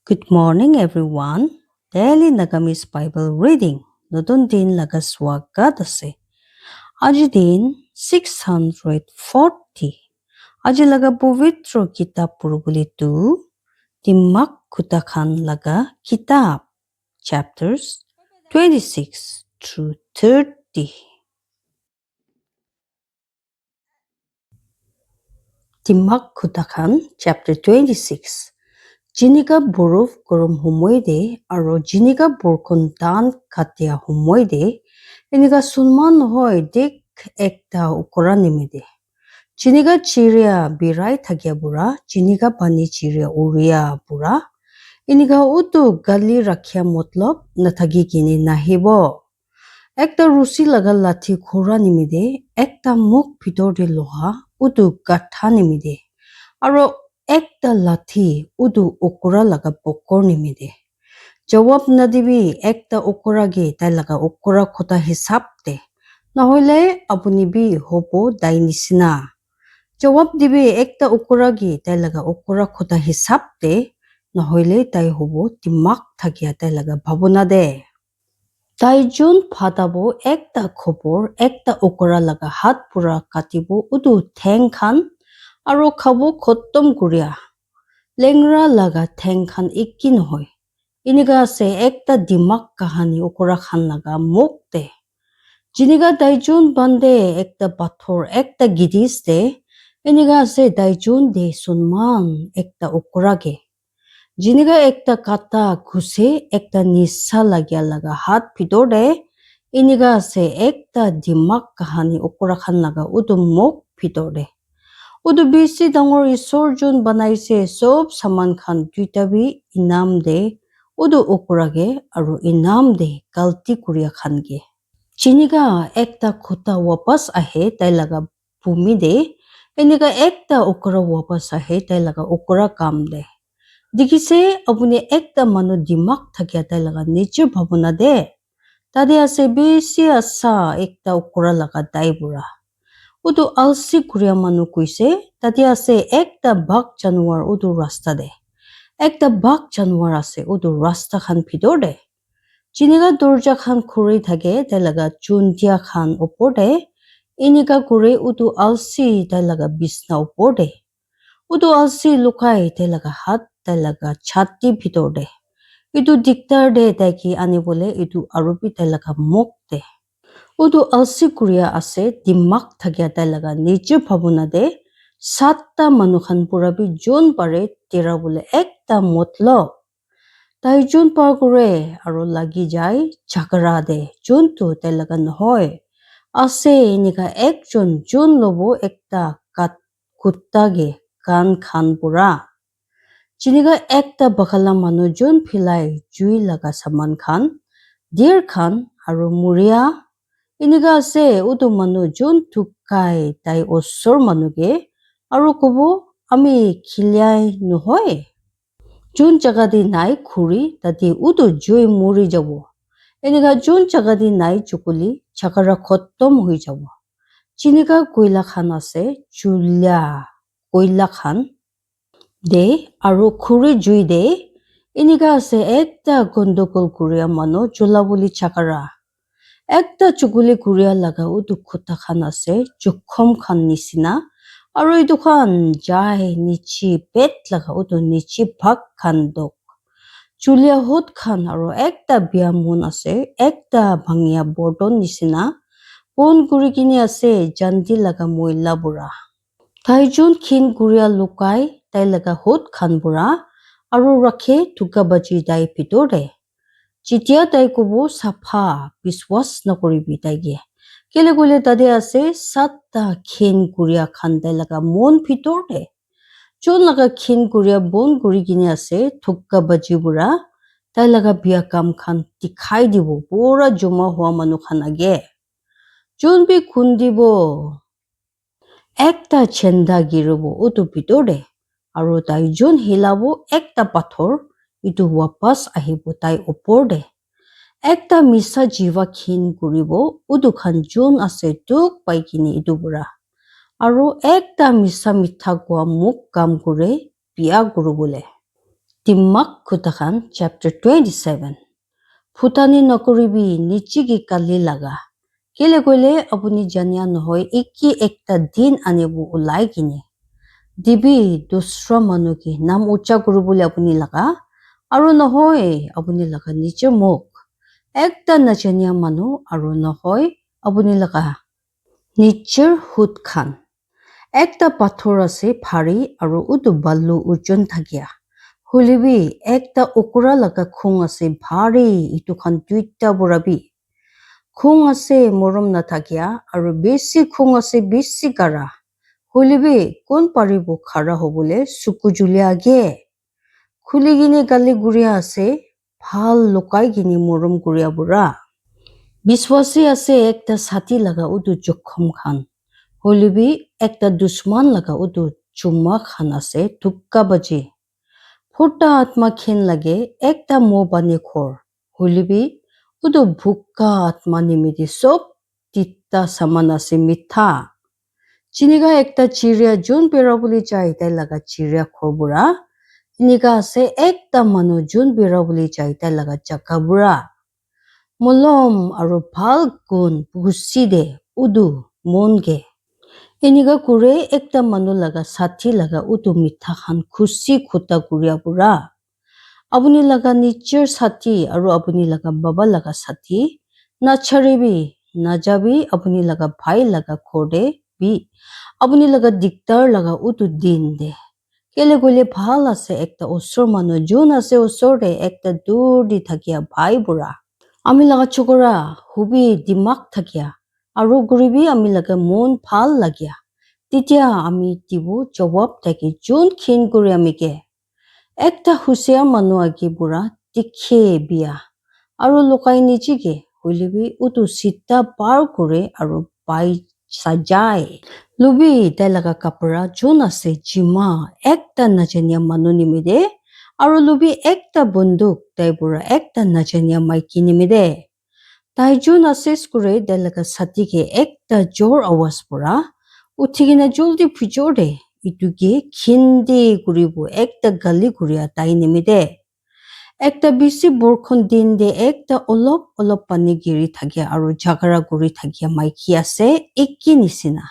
Good morning, everyone. Daily Nagamis Bible Reading. নতুন দিন লগা স্বাগত আছে। আজি দিন 640. আজি লগা পবিত্ৰ কিতাপ পঢ়িবলৈতো তিম্মাক খুটাখান লগা কিতাপ chapters 26 through 30. তিম্মাক খুটাখান chapter 26. জিনিকা বৰফ গৰম সময়তে আৰু জিনিকা বৰষুণ দান কাটিয়া সময়তে এনেকা চলমান নহয় দেখ একটা উকৰা নিমিদে জিনিকা চিৰিয়া বিৰাই থাকিয়া বুঢ়া জিনিকা পানী চিৰিয়া উৰিয়া বুঢ়া এনেকা উতো গালি ৰাখিয়া মতলব নাথাকি কিনি নাহিব একটা ৰুচি লগা লাঠি ঘোৰা নিমিদে একটা মুখ ভিতৰতে লোহা উতো গাঠা নিমিদে আৰু একটা লাঠি উদু okura laga pokor nimide. Jawab na dibi ekta okura ge tai laga okura khota hisab de. Nahole apuni bi hobo dai nisina. Jawab dibi ekta okura ge tai laga okura khota hisab de. Nahole tai hobo timak thakia tai laga bhabona de. Tai jun phatabo ekta khobor ekta okura laga hat pura katibo udu theng khan aro khabo khottom kuria. Lengra laga theng khan ekki nohoy. Iniga ase ekta dimak kahani okura khan laga mokte. Jiniga daijun bande ekta pathor ekta gidis de. Iniga ase daijun de sunman ekta okura ge. Jiniga ekta kata khuse ekta nisa lagya laga hat bidor de. Iniga ase ekta dimak kahani okura khan laga udu mok bidor de. Udu bisi dangor isor jun banaise sob saman khan duita bi inam de udu okura ge aru inam de galti kuria khan ge. Jiniga ekta khota wapas ahe tai laga bumi de eniga ekta okura wapas ahe tai laga okura kam de. Dikise apuni ekta manu dimak thakya tai laga niche bhabona de. Tade ase bisi asa ekta okura laga dai bura. Udu alsi kuria manu kuise tati ase ekta bak januar udu rasta de. Ekta bak januar ase udu rasta khan bidor de. Jiniga dorja khan khuri thake tailaga chuntia khan opor de. Inika kuri udu alsi tailaga bisna opor de. Udu alsi lukai tailaga hat tailaga chati bidor de. Itu diktar de taiki anibole itu arupi tailaga mok de. Udu alsi kuria ase dimak thakya tai laga niche bhabona de satta manukhan purabi jon pare tera bole ekta motlob tai jon par kore aro lagi jai chakra de jon tu tai laga nohoy ase enika ekjon jon lobo ekta kat kutta ge kan khan pura jiniga ekta bakala manu jon philai jui laga saman khan dir khan aro muria Iniga ase udu manu jun thukai tai osor manu ge aru kobo ami khilyai nohoy jun jaga di nai khuri tati udu joi muri jabo eniga jun jaga di nai chukuli chakara khottom hui jabo chiniga koila khan ase chulya koila khan de aru khuri jui de eniga ase ekta gondokol kuria manu chulabuli chakara Ekta chukuli kuria laga udu khuta khan ase chukhom khan nisina aru itu khan jai nichi pet laga udu nichi bhag khan dok chulia hot khan aru ekta biamun ase ekta bhangya bordon nisina pon kuri kini ase jandi laga moila bura taijun khin kuria lukai tai laga hot khan bura aru rakhe thuka baji dai bidor de Chitia tai kubo sapha biswas na koribi taige. Kele kule tade ase satta khin kuria khan tai laga mon bhitor de. Chon laga khin kuria bon kuri kini ase thukka baji bura tai laga bia kam khan dikhai dibo pura joma hua manu khan age. Chon bi khundibo ekta chenda girobo utu bhitor de. Aru tai jon hilabo ekta pathor itu wapas ahibo tai opor de. Ekta misa jiwa khin kuribo udu khan jon ase tuk paikini itu bura. Aru ekta misa mitha kwa muk kam kure biya guru bole. Timak Kutakan chapter 27. Phutani nokoribi nichigi kali laga. Kele gole apuni janya nohoy iki ekta din anebu ulai kini. Dibi dusra manu ki nam ucha kurubule apuni laga. Aru nohoy apuni laga niche mok. Ekta nachanya manu aru nohoy apuni laga. Nicher hut khan. Ekta pathor ase phari aru utu balu ujon thakia. Hulibi ekta okura laga khung ase bhari itu khan duita burabi. Khung ase morom na thakia aru besi khung ase besi kara. Hulibi kon paribo khara hobole suku julia age. Khuli gine gali guria ase bhal lokai gini morom guria bura. Biswasi ase ekta sati laga utu jokhom khan. Hulibi ekta dusman laga utu chuma khan ase tukka baji. Phutta atma khen lage ekta mo bani khor. Hulibi udu bhukka atma nimidi sob titta saman ase mitha. Chiniga ekta chirya jun pera boli chai tai laga chirya khor bura. Iniga ase ekta manu jun pera boli chai tai laga chaka bura. Molom aru bhal gun gusi de udu monge. Iniga kure ekta manu laga sati laga utu mitha khan khusi khuta kuria bura. Apuni laga nicher sati aru apuni laga baba laga sati nacharibi najabi apuni laga bhai laga khode bi apuni laga diktar laga utu din de. Kele gole bhal ase ekta osor manu jun ase osor de ekta dur di thakia bhai bura. Ami laga chokora hubi dimak thakia. Aru guribi ami laga mon bhal lagia. Titia ami tibu jawab taki jun khin kuri amike. Ekta husia manu agi bura tikhe biya. Aru lokai nichige hulibi utu sita par kure aru pai sajai. Lubi tai laga kapara jun ase jima ekta nachanya manu nimide. Aru lubi ekta bunduk tai bura ekta nachanya maiki nimide. Tai jun ase skure tai laga sati ke ekta jor awas bura. Uthigina joldi pijor de ituke khindi kuribu ekta gali kuria tai nimide. Ekta bisi borkhon din de ekta olop pani giri thakia aru jagara guri thakia maiki ase ekki nisina.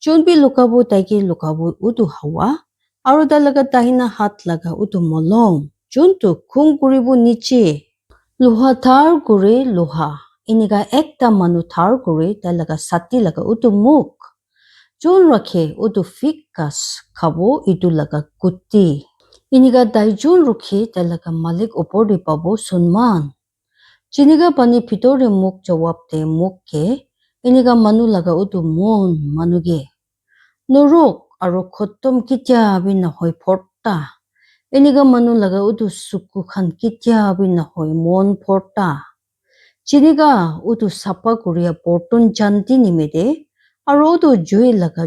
Chunbi lukabu taiki lukabu utu hawa aru dalaga tahina hat laga utu molom. Chuntu khung kuribu niche. Luha thar guri luha. Iniga ekta manu thar guri dalaga sati laga utu muk. Chun rakhe utu fikas khabo itu laga kuti. Iniga daijun rukhi talaga malik opor di pabo sunman. Chiniga pani pitore muk jawab te muk ke. Iniga manu laga utu mon manuge. Nuruk aru khotom kitya bina hoi porta. Iniga manu laga utu suku khan kitya bina hoi mon porta. Chiniga utu sapa kuria porton janti nimide. Aru utu jui laga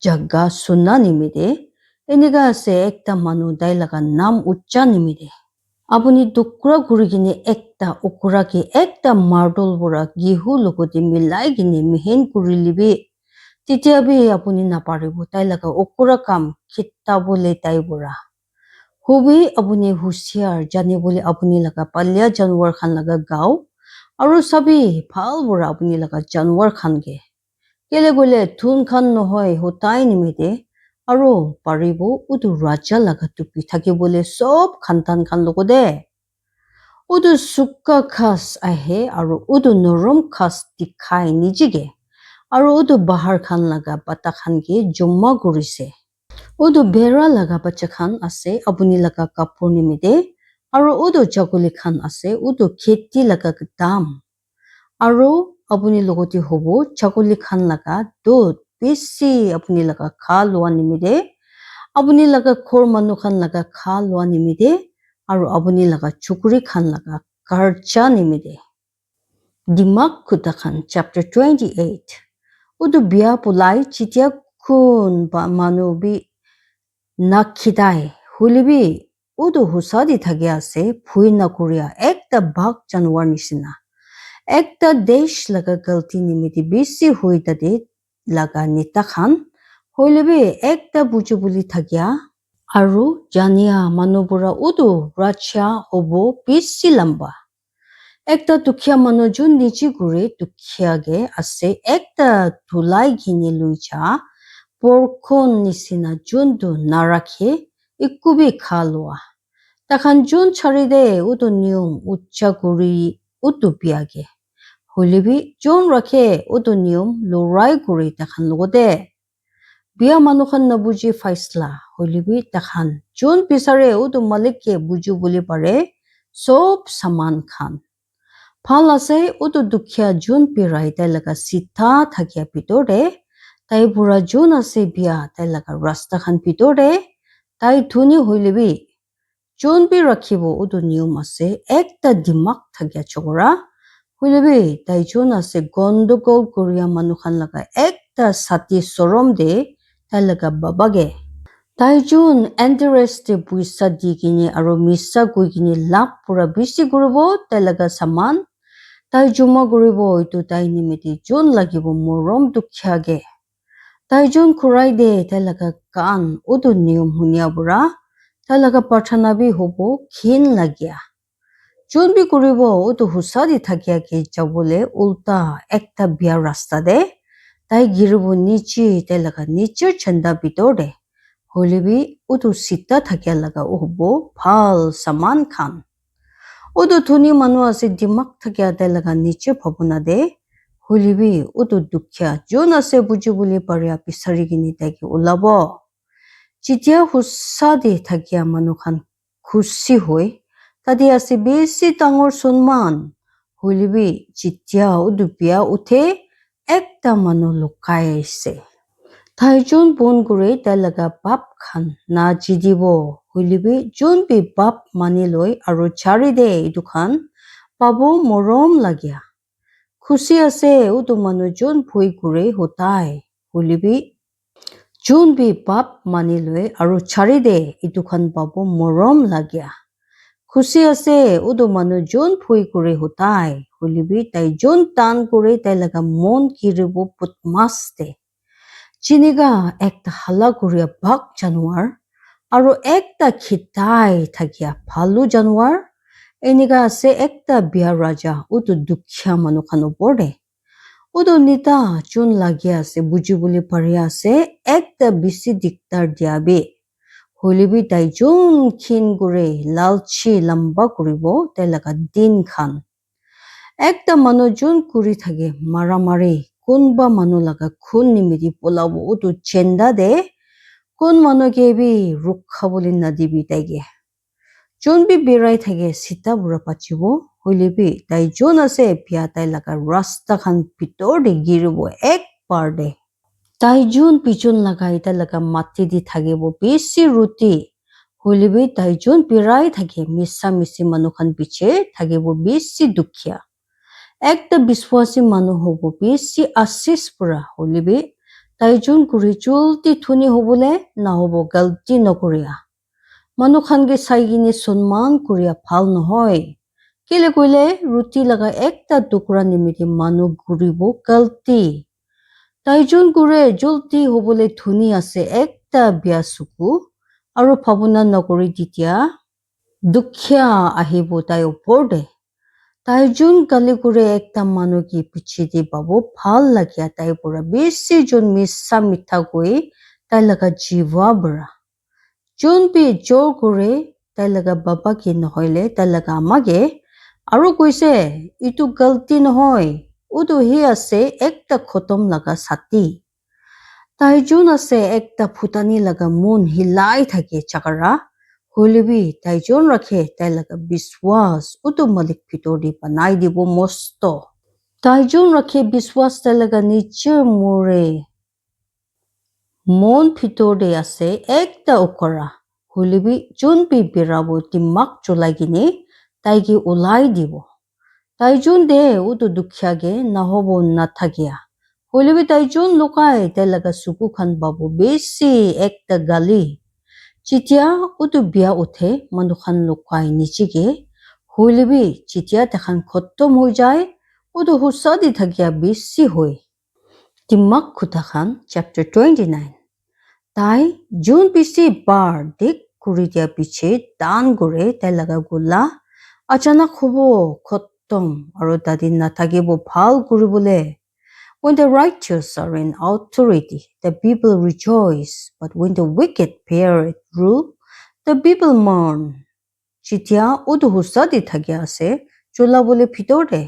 jaga sunna nimide. Iniga ase ekta manu dai laga nam ucha nimide. Apuni dukra guri gini ekta ukura ki ekta mardol bura gihu lukoti milai gini mihin kuri libi. Titia bi apuni naparibu tai laga ukura kam kita bole tai bura. Hubi apuni husiar jani bole apuni laga palya janwar khan laga gao. Aru sabi phal bura apuni laga janwar khan ge. Kele gole thun khan nohoi hutai nimide. Aru paribu utu raja laga tupi thaki bole sob khantan khan logo de. Utu sukka khas ahe aru utu norom khas dikhai nijige. Aru utu bahar khan laga bata khan ki jumma gurise. Utu bera laga bacha khan ase apuni laga kapur nimide. Aru utu jaguli khan ase utu kheti laga dam. Aru apuni logoti hobo jaguli khan laga dud. Bisi apuni laga kha lua nimide. Apuni laga khor manu khan laga kha lua nimide. Aru apuni laga chukuri khan laga karcha nimide. Dimak Kutakan chapter 28. Udu biya pulai chitia kun ba manu bi nakhidai. Hulibi udu husadi thagi ase phui na kuria ekta bhag janwar nisina. Ekta desh laga galti nimidi bisi hui dade laga nita khan. Hulibi ekta buju buli thagia Aru jania manubura udu racha hobo bisi lamba. Ekta dukhia manu jun nichi guri dukhia ge ase ekta dhulai gini luicha porkon nisina jundu narakhe ikubi khalwa. Takhan jun charide udu niyum ucha guri udu biage. Hulibi jun rakhe udu niyum lurai guri takhan logode. Biya manukhan nabuji faisla. Hulibi takhan jun pisare udu malikke buju buli pare sob saman khan. Phal ase udu dukhia jun pirai tai laga sita thakia pitore tai pura jun ase biya tai laga rasta khan pitore tai dhuni hoilebi jun pi rakhibo udu niyum ase ekta dimak thakia chokora hoilebi tai jun ase gondogol korea manukhan laga ekta sati sorom de tai laga babage tai jun interest de puisa digini aro missa guigini lap pura bisi guribo tai laga saman tai juma guribo itu tai nimiti jun lagibo morom dukhia ge. Tai jun kurai de tai laga kan udu niyum hunia bura tai laga parthana bi hobo khin lagia. Jun bi guribo udu husadi thakia ge jabole ulta ekta biya rasta de tai giribo nichi tai laga nichir chanda bitor de. Holebi udu sita thakia laga hobo phal saman khan. Udu thuni manu ase dimak thakia tai laga niche bhabuna de hulibi udu dukhya jun ase buji buli paria pisari gini taiki ulabo chitia husadi thakia manu khan khushi hoi tadi ase besi tangor sunman hulibi chitia udu pia uthe ekta manu lukai ase tai jun bon gure tai laga bap khan na jidibo hulibi jun bi bap mani loi aro chari de itu khan pabo morom lagia. Khushi ase udu manu jun bhui gure hotai hulibi jun bi bap mani loi aro chari de itu khan pabo morom lagia. Khushi ase udu manu jun bhui gure hotai hulibi tai jun tan gure tai laga mon kiribo putmas de. Chiniga ekta hala guria bak januar aro ekta khitai thakia phalu januar eniga ase ekta biya raja udu dukhya manu khan opor de udu nita chun lagia ase buji buli pari ase ekta bisi diktar diabe hulibi tai jun khin gure lalchi lamba kuribo tai laga din khan ekta manu jun kuri thage maramari kunba manu laga khun nimiti polabo udu chenda de kun manu ke bi rukha boli nadibi taige jun bi birai thage sita bura pachibo hoilebi tai jun ase pia tai laga rasta khan pitor de giribo ek par de tai jun pichun lagai tai laga mati di thagebo besi ruti hoilebi tai jun birai thage missa misi manu khan piche thagebo besi dukhya ekta biswasi manu hobo besi asis pura hoilebi tai jun kuri chulti thuni hobole na hobo galti nokoria manu khan ge saigini sunman kuria phal nohoi kile koile ruti laga ekta tukra nimiti manu guribo galti tai jun gure julti hobole thuni ase ekta bia suku aro phabuna nokori ditia dukhya ahibo tai opor de tai jun gali gure ekta manu ki piche di babo phal lagia tai pura besi jun missa mitha koi tai laga jiwa bra jun bi jor gure tai laga baba ki nohoile tai laga ama ge aro koise itu galti nohoi udu hi ase ekta khotom laga sati tai jun ase ekta phutani laga mun hilai thake chakara hoilebi tai jun rakhe tai laga biswas udu malik pitor di banai dibo mosto tai jun rakhe biswas tai laga niche mure mon pitor de ase ekta ukora hoilebi jun bi birabo timak chulagini taigi ulai dibo tai jun de udu dukhya ge nahobo nathagia hoilebi tai jun lokai tai laga suku khan babo besi ekta gali chitia udu biya uthe manu khan lokai nichige hoilebi chitia takhan khottom hoi jai udu husadi thagia besi hoi timak khuta khan chapter 29 তাই যোন পিছে বাৰ দেখ কৰি দিয়া পিছে দান কৰে তাই লগা গোলা আচানক হ'ব খতম আৰু তাদি নাথাকিব ভাল কৰিবলে। When the righteous are in authority, the people rejoice, but when the wicked bear rule, the people mourn. যেতিয়া উদু হুচা দি থাকি আছে চলাবলে ভিতৰতে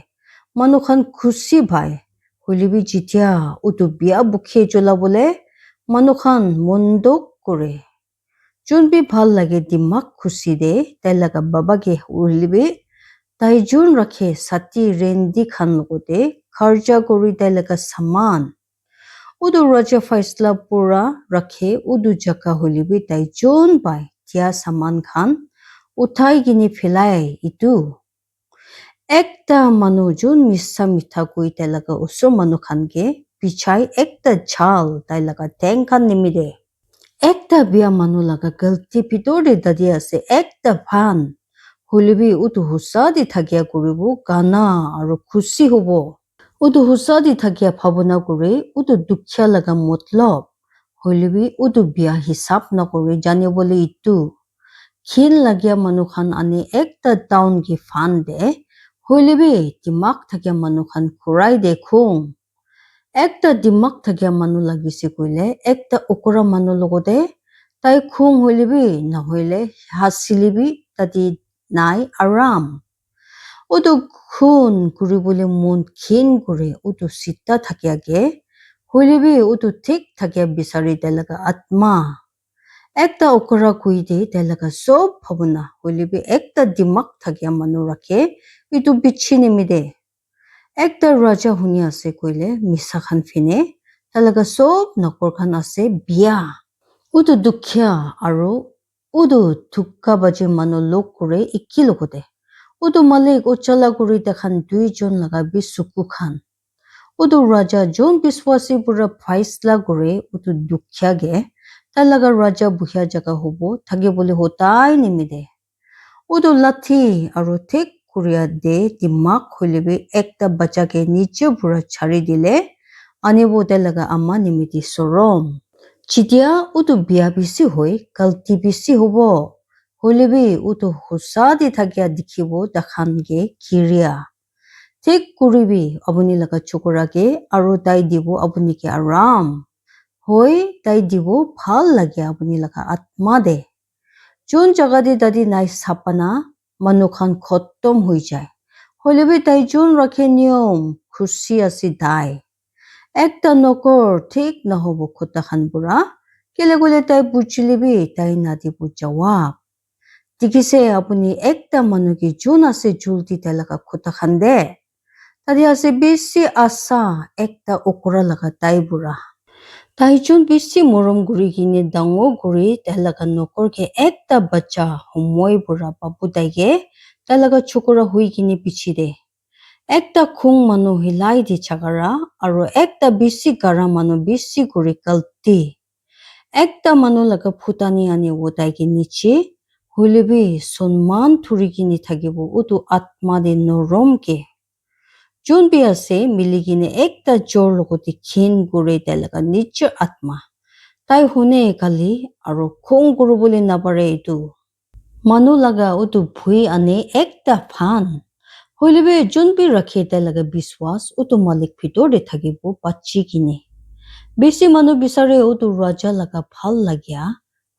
মানুহখন খুচি ভাই হলিবি যেতিয়া উদু বিয়া বুখে চলাবলে মানুহখন মন্দক কৰে। যোনবি ভাল লাগে দিমাগ খুচি দে তাই লগা বাবাকে হলিবি তাই যোন ৰাখে ছাতি ৰেন্দি খান লগতে খৰচা কৰি তাই লগা সামান উদু ৰাজা ফাইসলা পুৰা ৰাখে উদু জাকা হলিবি তাই যোন পাই তিয়া সামান খান উঠাই কিনি ফেলাই ইটো একটা মানুহ যোন মিছা মিঠা কৈ তাই লগা ওচৰ মানুহ খানকে পিছাই একটা ঝাল তাই লগা টেং খান নিমিদে। একটা বিয়া মানুহ লগা গলতি ভিতৰতে দাদি আছে একটা ভান হলিবি উদু হুচা দি থাকিয়া কৰিব গানা আৰু খুচি হ'ব। উদু হুচা দি থাকিয়া ভাৱনা কৰি উদু দুখীয়া লগা মতলব হলিবি উদু বিয়া হিচাপ নকৰি জানিবলৈ ইটো ক্ষীণ লাগিয়া মানুহখন আনি একটা টাউন কি ফান দে হলিবি দিমাগ থাকিয়া মানুহখন ঘূৰাই দে খুং। একটা দিমাগ থাকিয়া মানুহ লাগিছে কইলে একটা অকৰা মানুহ লগতে তাই খুং হলিবি নহলে হাচিলিবি তাদি নাই আৰাম। উদু খুন কৰিবলৈ মন ক্ষীণ কৰে উদু চিতা থাকিয়াকে হলিবি উদু ঠিক থাকিয়া বিচাৰি তাই লগা আত্মা একটা অকৰা কৈ দে তাই লগা সব ভাৱনা হলিবি একটা দিমাগ থাকিয়া মানুহ ৰাখে ইটো বিচ্ছি নিমিদে। একটা ৰাজা শুনি আছে কইলে মিছা খান ফিনে তাই লগা সব নকৰ খান আছে বিয়া উদু দুখীয়া আৰু উদু ধুক্কা বাজি মানুহ লোক কৰে ইকি লগতে উদু মালিক উজ্জ্বলা কৰি দেখান দুইজন লগা বিচুকু খান উদু ৰাজা যোন বিশ্বাসী পুৰা ফাইসলা কৰে উদু দুখীয়াগে তাই লগা ৰাজা বুহিয়া জাগা হ'ব থাকিবলৈ হতাই নিমিদে। উদু লাঠি আৰু ঠিক কৰিয়া দে দিমাগ হলিবি একটা বাচ্চাকে নিচে পুৰা ছাৰি দিলে আনিব তাই লগা আমা নিমিদি চৰম। যেতিয়া উদু বিয়া বেছি হৈ গলতি বেছি হ'ব হলিবি উদু হুচা দি থাকিয়া দেখিব দেখানগে কিৰিয়া ঠিক কৰিবি আপুনি লগা চকুৰাকে আৰু তাই দিব আপুনিকে আৰাম হৈ তাই দিব ভাল লাগে আপুনি লগা আত্মা দে। যোন জাগা দি দাদি নাই চাপানা মানুহখন খতম হৈ যায় হলিবি তাই যোন ৰাখে নিয়ম খুচি আছে দাই একটা নকৰ ঠিক নহব খুটা খান পুৰা কেলে গলে তাই বুজিলিবি তাই নাদিব জবাব। দেখিছে আপুনি একটা মানুহকে যোন আছে জুলতি তাই লগা খুটা খান দে তাদি আছে বেছি আশা একটা অকৰা লগা তাই বুঢ়া তাই যোন বেছি মৰম কৰি কিনে ডাঙৰ কৰি তাই লগা নকৰকে একটা বাচ্চা সময় বুঢ়া বাবু তাইকে তাই লগা চকুৰা হৈ কিনে পিছি দে একটা খুং মানুহ হিলাই দি চাগাৰা আৰু একটা বেছি গাৰা মানুহ বেছি কৰি গলতি একটা মানুহ লগা ফুটানি আনি ওতাইকে নিচে হলিবি সন্মান ধৰি কিনে থাকিব উদু আত্মা দে নৰমকে যোন বি আছে মিলি কিনে একটা জোৰ লগতে ক্ষীণ কৰে তাই লগা নিজৰ আত্মা তাই শুনে কালি আৰু খং কৰিবলৈ নাপাৰে এইটো মানুহ লগা উদু ভুই আনে একটা ফান হলিবি যোন বি ৰাখে তাই লগা বিশ্বাস উদু মালিক ভিতৰতে থাকিব পাচ্ছি কিনে বেছি মানুহ বিচাৰে উদু ৰাজা লগা ভাল লাগিয়া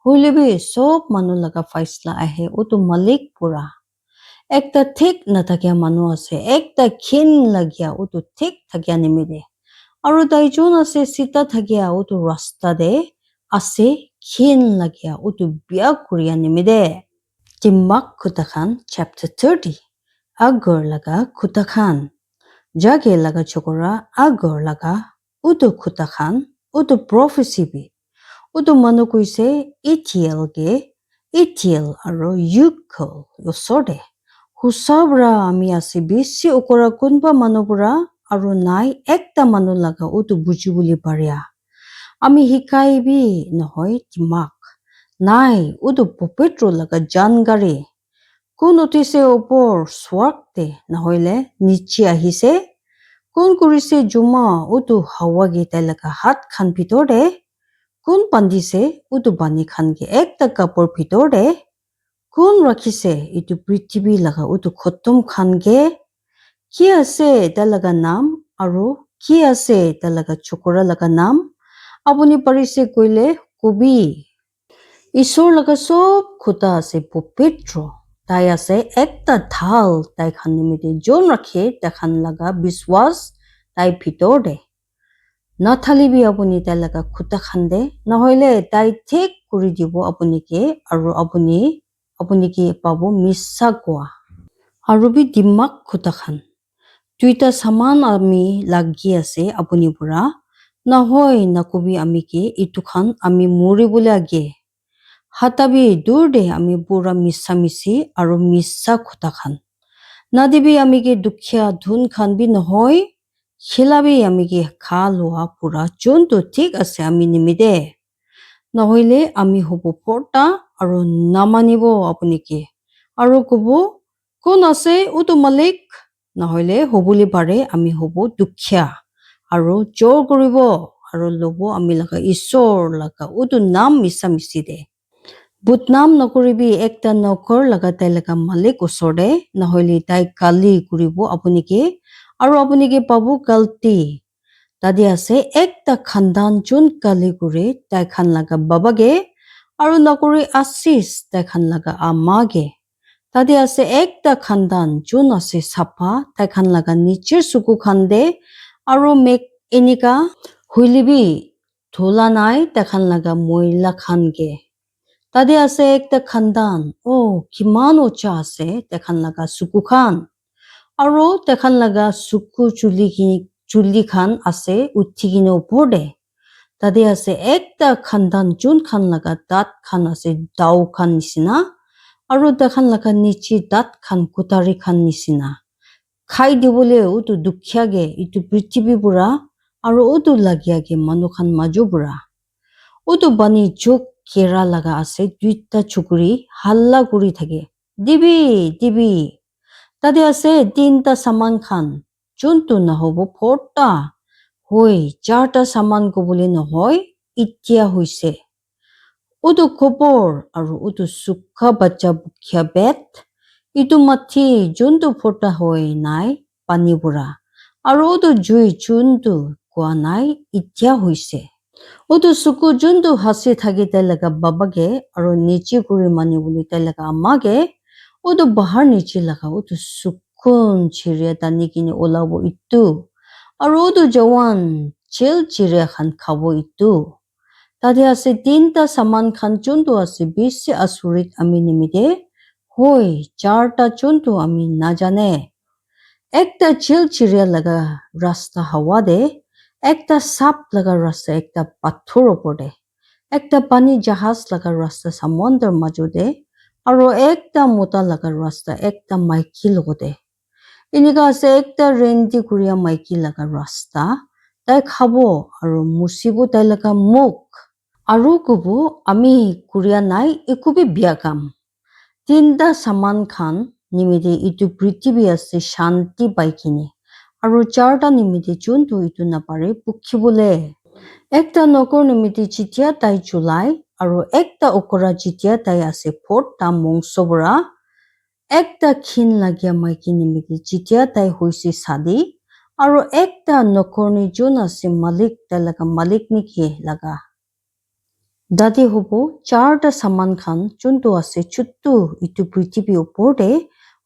হলিবি সব মানুহ লগা ফাইসলা আহে উদু মালিক পুৰা একটা ঠিক নাথাকিয়া মানুহ আছে একটা ক্ষীণ লাগিয়া উদু ঠিক থাকিয়া নিমিদে আৰু তাই যোন আছে চিতা থাকিয়া উদু ৰাস্তা দে আছে ক্ষীণ লাগিয়া উদু বিয়া কৰিয়া নিমিদে। দিমাগ খুটা খান chapter 30 আগৰ লগা খুটা খান জাগে লগা চকৰা আগৰ লগা উদু খুটা খান উদু প্ৰফেচিবি উদু মানুহ কৈছে ইথিয়েল আৰু ইউকল ওচৰতে হুচাবৰা আমি আছে বেছি অকৰা কোনবা মানুহবৰা আৰু নাই একটা মানুহ লগা উদু বুজিবলৈ পাৰিয়া আমি শিকাইবি নহয় দিমাগ নাই উদু পবিত্ৰ লগা জানগাৰে কোন উঠিছে ওপৰ স্বৰ্গতে নহলে নিচে আহিছে কোন কৰিছে জুমা উদু হাৱা গীতাই লগা হাত খান ভিতৰতে কোন বান্ধিছে উটো বানি খানকে একটা কাপড় ভিতরে কোন রাখিছে ইটো পৃথিবী লাগা উটো খতম খানকে কি আছে তালাগা নাম আৰু কি আছে তালাগা চকৰা লাগা নাম আপুনি পাৰিছে কইলে কবি ঈশ্বৰ লগা সব খুটা আছে পবিত্ৰ তাই আছে একটা ঢাল তাই খান নিমিতে যোন ৰাখে তাখান লাগা বিশ্বাস তাই ভিতৰতে নাথালিবি আপুনি তাই লাগা খুটা খান্দে নহলে তাই ঠিক কৰি দিব আপুনিকে আৰু আপুনিকে পাব মিছা কোৱা আৰু বি দিমাক খুটা খান দুইটা সামান আমি লাগি আছে আপুনি পৰা নহয় নকবি আমি কি ইটো খান আমি মৰিবলৈ আগে হাতাবি দূৰ দে আমি পুৰা মিছা মিছি আৰু মিছা খুটা খান নাদিবি আমি কি দুখীয়া ধুন খান বি নহয় খেলাবি আমি কি খা লোৱা পুৰা যোনটো ঠিক আছে আমি নিমিদে নহলে আমি হব পৰ্টা আৰু নামানিব আপুনি কি আৰু কব কোন আছে উটো মালিক নহলে হবলি পাৰে আমি হব দুখীয়া আৰু জোৰ কৰিব আৰু লব আমি লাগা ঈশ্বৰ লাগা উটো নাম মিছা মিছি দে বুটনাম নকৰিবি একটা নকৰ লাগা তাই লাগা মালিক ওচৰতে নহলে তাই কালি কৰিব আপুনিকে আৰু আপুনিকে পাব গলতি তাদি আছে একটা খানদান যোন কালি কৰে তাই খান লাগা বাবাগে আৰু নকৰি আছিস তাই খান লাগা আমাগে তাদি আছে একটা খানদান যোন আছে চাপা তাই খান লাগা নিচেৰ চকু খান্দে আৰু মেক এনিকা হুইলিবি ধোলা নাই তাই খান লাগা মইলা খানগে তাদি আছে একটা খানদান কিমান উচ্চা আছে তেখান লাগা চকু খান আৰু তেখান লাগা চকু চুলি খান আছে উঠি কিনে ওপৰতে তাদি আছে একটা খানদান যোন খান লাগা দাঁত খান আছে দাও খান নিচিনা আৰু তেখান লাগা নিচি দাঁত খান কুটাৰি খান নিচিনা খাই দিবলে উটো দুখীয়াগে ইটো পৃথিৱী বুঢ়া আৰু উটো লাগিয়াগে মানুহ খান মাজু বুঢ়া উটো বানি যোগ কেৰা লাগা আছে দুইটা চুকুৰি হাল্লা কৰি থাকে দিবি তাতে আছে তিনটা সামান খান যোনটো নহব ফৰ্টা হৈ চাৰটা সামান কবলে নহয় এতিয়া হৈছে উটো খবৰ আৰু উটো সুখা বাচ্চা বুখিয়া বেট ইটো মাথি যোনটো ফৰ্টা হৈ নাই পানী বুঢ়া আৰু উটো জুই যোনটো কোৱা নাই এতিয়া হৈছে উটো চকু যোনটো হাসি থাকি তাই লাগা বাবাগে আৰু নিচে কৰি মানি বুলি তাই লাগা আমাগে উটো বাহাৰ নিচে লাগা উটো সুকুন চিৰিয়া টানি কিনে ওলাব ইটো আৰু উটো জৱান চিৰিয়া খান খাব ইটো তাতে আছে তিনটা সামান খান যোনটো আছে বেছি আচৰিত আমি নিমিতে হৈ চাৰটা যোনটো আমি নাজানে একটা চিৰিয়া লাগা ৰাস্তা হাৱা দে একটা সাপ লাগা ৰাস্তা একটা পাথৰ ওপৰে একটা পানি জাহাজ লাগা ৰাস্তা সমুদ্ৰ মাজুদে আৰু একটা মোটা লাগা ৰাস্তা একটা মাইকি লগতে এনেকা আছে একটা ৰেন্দি কুৰিয়া মাইকি লাগা ৰাস্তা তাই খাব আৰু মুচিব তাই লাগা মুখ আৰু কব আমি কুৰিয়া নাই একোবি বিয়া কাম তিনটা সামান খান নিমিতে ইটো পৃথিৱী আছে শান্তি পাইকিনে আৰু চাৰটা নিমিতে যোনটো ইটো নাপাৰে পুখিবলে একটা নকৰ নিমিতে যেতিয়া তাই চুলাই আৰু একটা অকৰা যেতিয়া তাই আছে ফৰ্টা মংসবৰা একটা ক্ষীণ লাগিয়া মাইকী নিমিতে যেতিয়া তাই হৈছে চাদি আৰু একটা নকৰনি যোন আছে মালিক তাই লাগা মালিক নিকি লাগা দাদি হব চাৰটা সামান খান যোনটো আছে চুট্টু ইটো পৃথিৱী ওপৰতে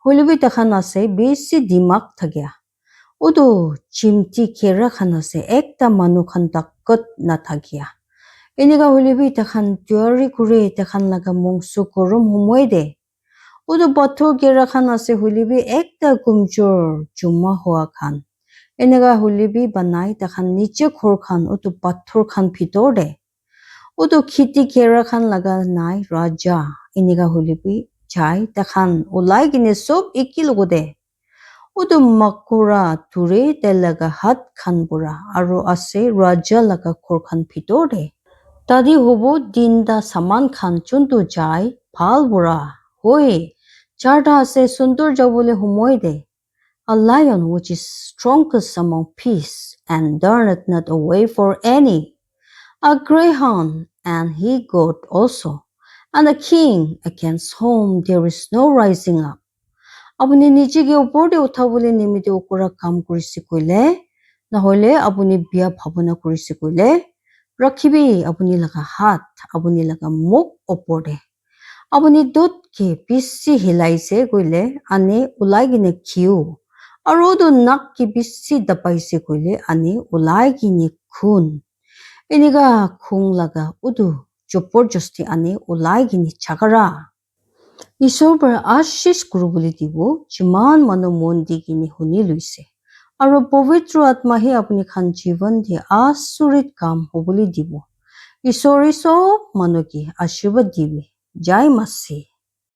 হলিবি তাখান আছে বেছি দিমাগ থাকিয়া উটো চিমটি কেৰা খান আছে একটা মানুহ খান তাকত নাথাকিয়া এনেকা হলিবি তাখান তৈয়াৰী কৰি তাখান লাগা মংসু গৰম সময় দে উটো পাথৰ কেৰা খান আছে হলিবি একটা কুমজোৰ জমা হোৱা খান এনেকা হলিবি বানাই তাখান নিচে ঘৰ খান উটো পাথৰ খান ভিতৰ দে উটো খেতি কেৰা খান লাগা নাই ৰাজা এনেকা হলিবি যাই তাখান ওলাই কিনে সব একি লগতে উটো মাকুৰা ধুৰে তাই লাগা হাত খান বুঢ়া আৰু আছে ৰাজা লাগা ঘৰ খান ভিতৰ দে তাদি হব তিনটা সামান খান যোনটো যাই ভাল বুঢ়া হৈ চাৰটা আছে সুন্দৰ যাবলৈ সময় দে A lion which is strongest among beasts and turneth not away for any. A greyhound and he got also, and a king against whom there is no rising up. আপুনি নিজকে ওপৰতে উঠাবলৈ নিমিত্তে ওকৰা কাম কৰিছে কইলে নহলে আপুনি বিয়া ভাৱনা কৰিছে কইলে ৰাখিবি আপুনি লগা হাত আপুনি লগা মুখ ওপৰতে আপুনি দুটকে বেছি হিলাইছে কইলে আনি ওলাই কিনে কিউ আৰু তো নাককে বেছি দাপাইছে কইলে আনি ওলাই কিনে খুন এনেকা খুং লগা উদু জবৰদস্তি আনি ওলাই কিনে চাকৰা ঈশ্বৰৰ পৰা আশীষ কৰিবলৈ দিব যিমান মানুহ মন দি কিনে শুনি লৈছে আৰু পবিত্ৰ আত্মাহে আপুনি খান জীৱন দি আচৰিত কাম হ'বলৈ দিব ঈশ্বৰে চব মানুহকে আশীৰ্বাদ দিবি জয় মাসি